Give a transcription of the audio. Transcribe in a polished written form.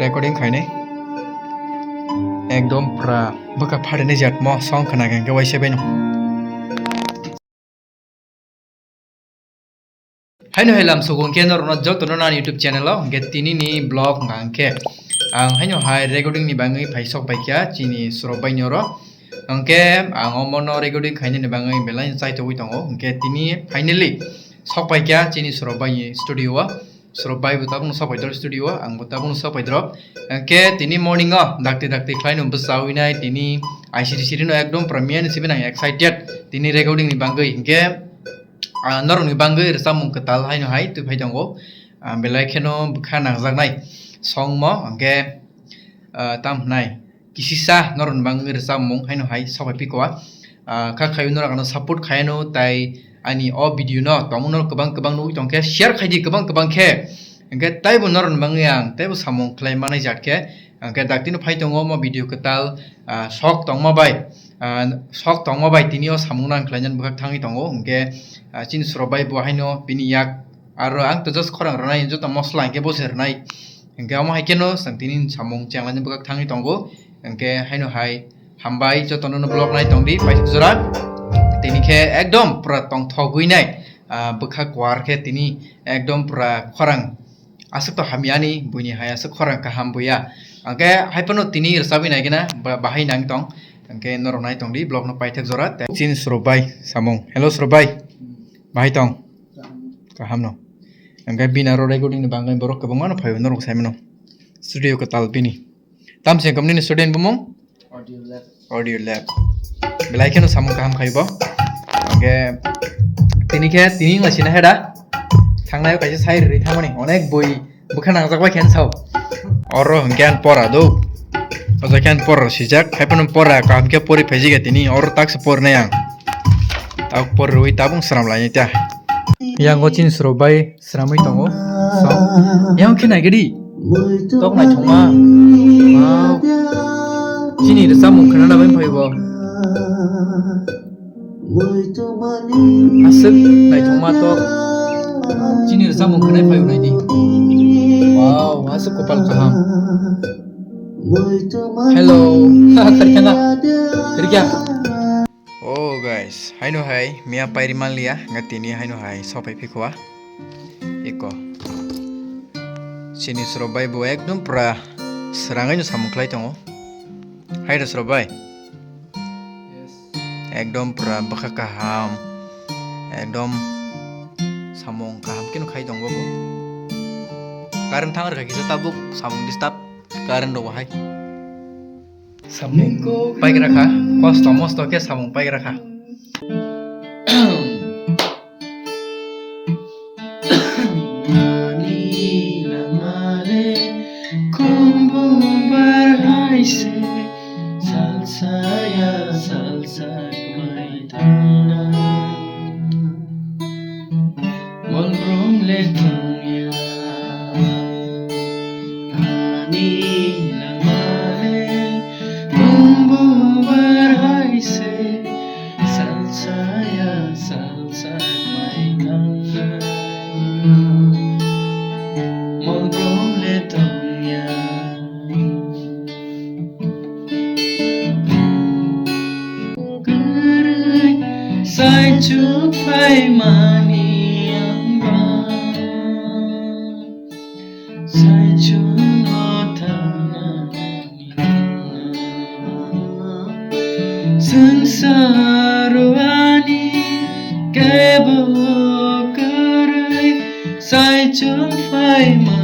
recording khaine ekdom pura baka phadene jatmo song khana gangke waise beno haino helam sugun ke norno jotono na YouTube channel o ge tini ni blog ngangke ang haino hai recording ni bangai phaisok baikya chini sorobai nyoro angke ang omono recording khaine ni bangai belai sai to tongo ge tini finally sok baikya chini sorobai studio o sorobai butabung sok baidor studio ang butabung sok baidor angke tini morning o dakti khlaino besawinai tini ICTC no ekdom premier ni sibena excited tini recording ni bangai ge norong ni bangai resamung ketal haino hai tu phai tongo belai kheno bukha nangjaknai song mo angke tam nai kisisa norong bangai resamung haino hai sobai pikoa kha khayu norang no support khayano tai ani o video no tomuno kebang nui tongke share khaiji kebang khe angke tai bo norong bangai ang tai bo samung khlai manai jatke angke daktino phai tongo mo video ketal sok tongma bai tini o samung nang khlainan bukha thangi tongo angke chin sorobai bo haino bini yak aro ang to just khorang ranai jota mosla angke bo sernai angke amo haikeno sangtini samung changlan bukha thangi tongo angke haino hai hambai jotono no blog nai tongdi paisuk jora tini khe ekdom pura tong thogui nai bukha kwar khe tini ekdom pura khorang asuk to hamiani buini hai asuk khorang kaham buya angke haipano tini rsabi nai gena bahai nang tong angke norong nai tongdi blog no paithak jora chin sorobai samung hello sorobai bahai tong kaham no angke bina ro recording ni bangai borok kabangma no phayo norong saimano studio ko tal bini tam se kamni student bumong audio lab belai keno samung kaham khaibo angke tini ngasina heda thangnai kaise sai ri thamani onek boi bukha nangjakbai khen sau oro hingkan pora do oja khen pora sijak haipano pora kamke pori phejiga tini oro takse pornai ang tak por rui tabung seram lainnya ta yang gocin sorobai seramai tongo so yang kena gedi tok nai thongma wow chini resamung khana na bain phaibo asuk nai thongma tok chini resamung khana phaibo nai di wow asuk kopal kaham hello kerja oh guys haino hai mia pairiman lia ngatini haino hai sopai phikoa iko sini sorobai bo ekdom pura serangai no samungklai tongo hai da sorobai ekdom pura bakha kaham ekdom samung kaham kino khai tongo bo karan thangar kha kisa tabuk samung distab karan do hai samung paik rakha mosto ke samung paik rakha Sai chuk phai mani amba sai chuk nothana sansarwani kebo karai sai chuk phai